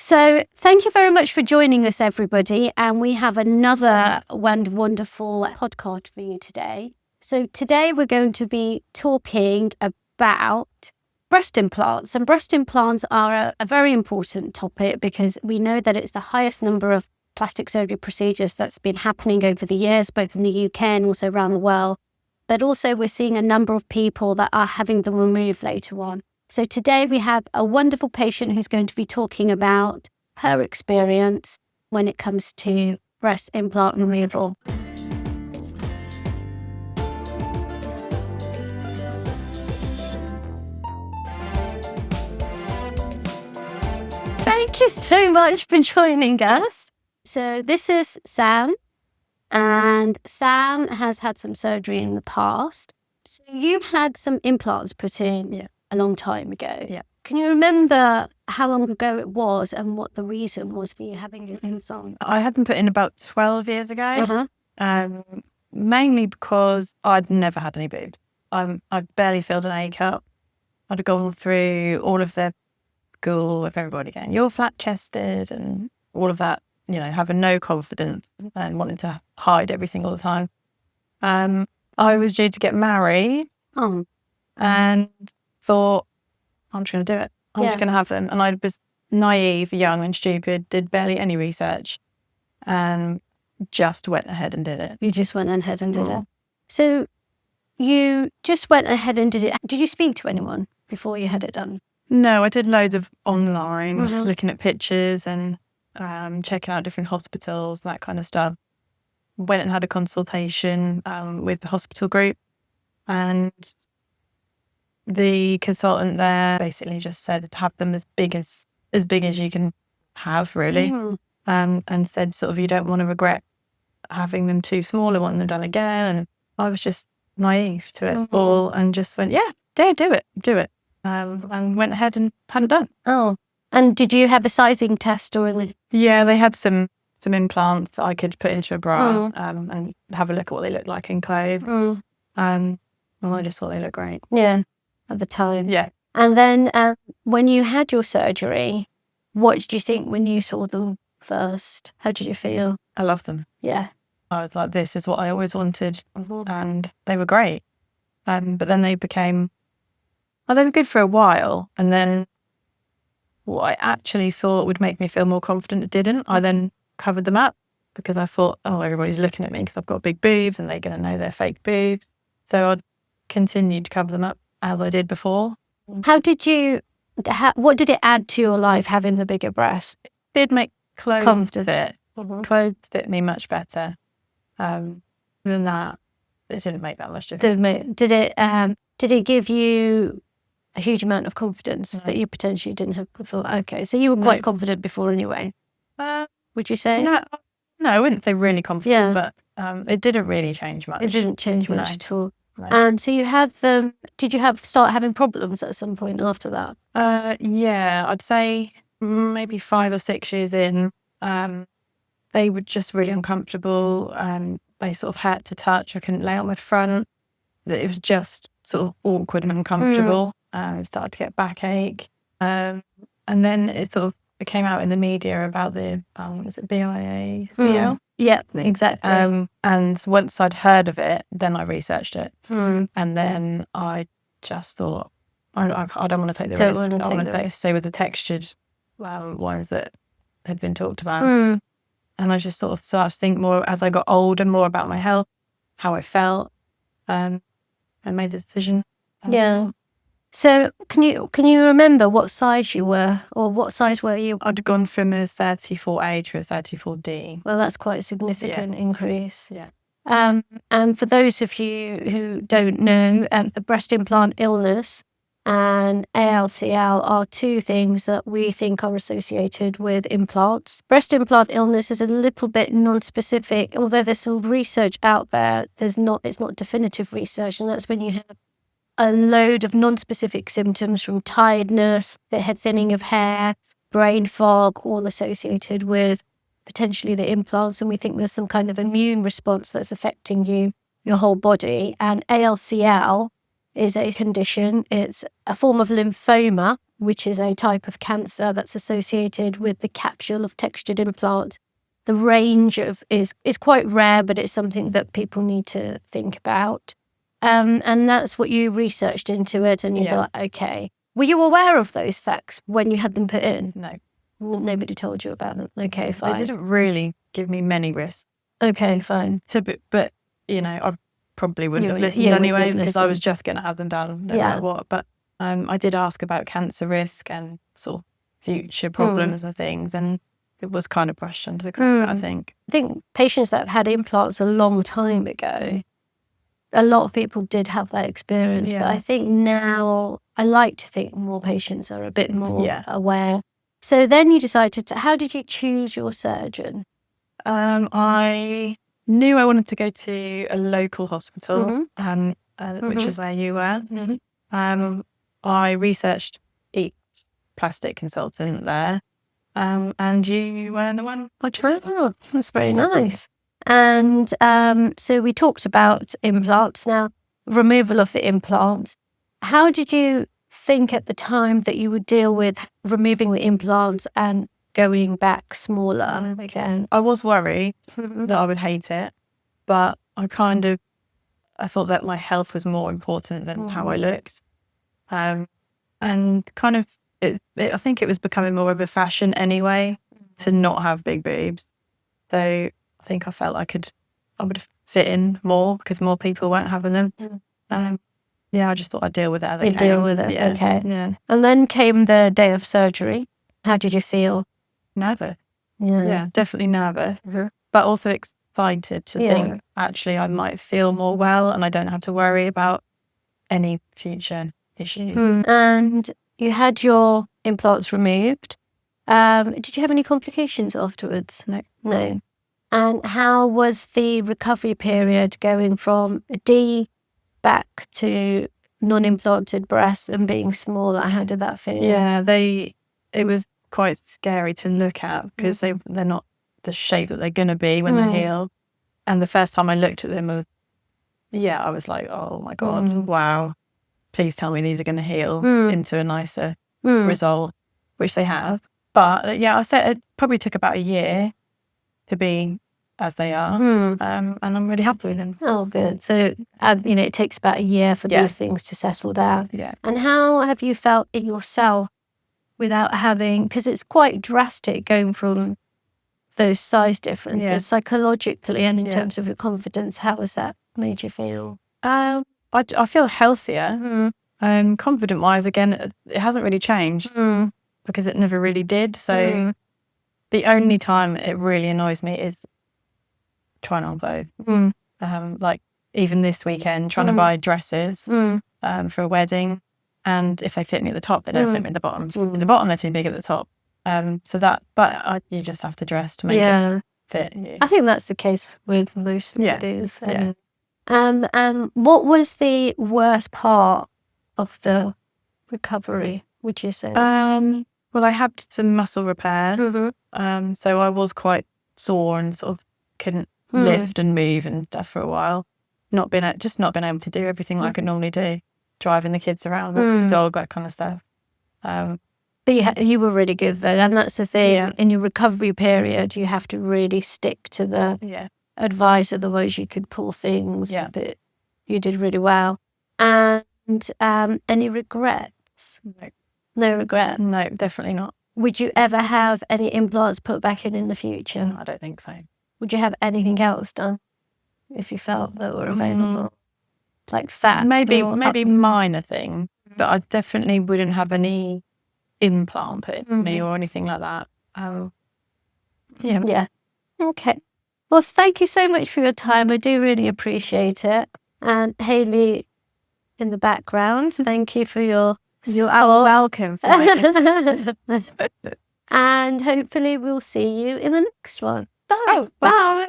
So thank you very much for joining us, everybody. And we have another wonderful podcast for you today. So today we're going to be talking about breast implants. And breast implants are a very important topic because we know that it's the highest number of plastic surgery procedures that's been happening over the years, both in the UK and also around the world. But also we're seeing a number of people that are having them removed later on. So today we have a wonderful patient who's going to be talking about her experience when it comes to breast implant removal. Thank you so much for joining us. So this is Sam, and Sam has had some surgery in the past. So you had some implants put in a long time ago. Yeah. Can you remember how long ago it was and what the reason was for you having your implant? I had them put in about 12 years ago, Uh-huh. mainly because I'd never had any boobs. I barely filled an A cup. I'd gone through all of the school with everybody going, you're flat-chested and all of that, having no confidence and wanting to hide everything all the time. I was due to get married and thought, I'm just going to do it. I'm just going to have them. And I was naive, young and stupid, did barely any research and just went ahead and did it. You just went ahead and did it. So you just went ahead and did it. Did you speak to anyone before you had it done? No, I did loads of online, looking at pictures and checking out different hospitals, that kind of stuff. Went and had a consultation with the hospital group, and the consultant there basically just said have them as big as you can have, really, and said sort of you don't want to regret having them too small and wanting them done again. And I was just naive to it all and just went, do it. And went ahead and had it done. Oh, and did you have a sizing test or anything? Yeah, they had some implants that I could put into a bra and have a look at what they look like in clothes. And I just thought they looked great. Yeah, at the time. Yeah. And then when you had your surgery, what did you think when you saw them first? How did you feel? I love them. Yeah. I was like, this is what I always wanted. And they were great. But then they were good for a while. And then what I actually thought would make me feel more confident, it didn't. I then covered them up because I thought, everybody's looking at me because I've got big boobs and they're going to know they're fake boobs. So I'd continued to cover them up as I did before. What did it add to your life having the bigger breast? It did make clothes fit. Clothes fit me much better. Than that, it didn't make that much difference. Did it give you a huge amount of confidence that you potentially didn't have before? Okay, so you were quite confident before anyway. Would you say? No, I wouldn't say really confident, but it didn't really change much. It didn't change much at all. No. So you had them. Did you start having problems at some point after that? Yeah, I'd say maybe 5 or 6 years in. They were just really uncomfortable. They sort of hurt to touch. I couldn't lay on my front. It was just sort of awkward and uncomfortable. Started to get backache. And then it came out in the media about the, is it BIA-ALCL? Yeah, exactly. And once I'd heard of it, then I researched it. And then I just thought, I don't want to take the risk. I want to stay with the textured ones that had been talked about. And I just sort of started to think more as I got older, more about my health, how I felt, and made the decision. Yeah. So can you remember what size you were, or what size were you? I'd gone from a 34A to a 34D. Well, that's quite a significant increase. Yeah. And for those of you who don't know, the breast implant illness and ALCL are two things that we think are associated with implants. Breast implant illness is a little bit non-specific, although there's some research out there. It's not definitive research, and that's when you have a load of non-specific symptoms from tiredness, the head thinning of hair, brain fog, all associated with potentially the implants. And we think there's some kind of immune response that's affecting your whole body. And ALCL is a condition. It's a form of lymphoma which is a type of cancer that's associated with the capsule of textured implant. The range of is quite rare, but it's something that people need to think about. And that's what you researched into it, and you thought, okay. Were you aware of those facts when you had them put in? No. Well, nobody told you about them. Okay, fine. They didn't really give me many risks. Okay, fine. So, but I probably wouldn't have listened anyway, because I was just going to have them done no matter what. But I did ask about cancer risk and sort of future problems and things, and it was kind of brushed under the carpet, I think. I think patients that have had implants a long time ago, a lot of people did have that experience. But I think now, I like to think more patients are a bit more aware. So then you decided to, how did you choose your surgeon? I knew I wanted to go to a local hospital, which is where you were. I researched each plastic consultant there, and you were the one I chose. Oh, that's very nice. And so we talked about implants. Now, removal of the implants. How did you think at the time that you would deal with removing the implants and going back smaller again? I was worried that I would hate it, but I thought that my health was more important than how I looked. And kind of, I think it was becoming more of a fashion anyway to not have big boobs. So I think I felt I would fit in more because more people weren't having them. I just thought I'd deal with it as I You'd deal with it, okay. Yeah. And then came the day of surgery. How did you feel? Nervous. Yeah, definitely nervous. But also excited to think, actually, I might feel more well and I don't have to worry about any future issues. And you had your implants removed. Did you have any complications afterwards? No. And how was the recovery period going from a D back to non-implanted breasts and being smaller? How did that feel? Yeah, it was quite scary to look at because they're not the shape that they're going to be when they're healed. And the first time I looked at them, I was like, oh my God, wow. Please tell me these are going to heal into a nicer result, which they have. But I said it probably took about a year to be as they are. And I'm really happy with them. Oh, good. So, it takes about a year for these things to settle down. Yeah. And how have you felt in yourself without having, because it's quite drastic going from those size differences psychologically and in terms of your confidence, how has that made you feel? I feel healthier. Confident wise, again, it hasn't really changed because it never really did. So the only time it really annoys me is trying on clothes. Like even this weekend, trying to buy dresses for a wedding, and if they fit me at the top, they don't fit me at the bottom. At the bottom, they're too big at the top. You just have to dress to make it fit you. I think that's the case with most bodies. What was the worst part of the recovery, would you say? Well, I had some muscle repair, so I was quite sore and sort of couldn't lift and move and stuff for a while. Not been able to do everything like I could normally do, driving the kids around, the dog, that kind of stuff. But you were really good though, and that's the thing. Yeah. In your recovery period, you have to really stick to the advice, otherwise you could pull things. Yeah. But you did really well. And any regrets? No regret? No, definitely not. Would you ever have any implants put back in the future? No, I don't think so. Would you have anything else done if you felt that were available? Like fat? Maybe minor thing, but I definitely wouldn't have any implant put in me or anything like that. Yeah. Okay. Well, thank you so much for your time. I do really appreciate it. And Hayley in the background, thank you for your You're welcome. And hopefully we'll see you in the next one. Bye. Oh, bye.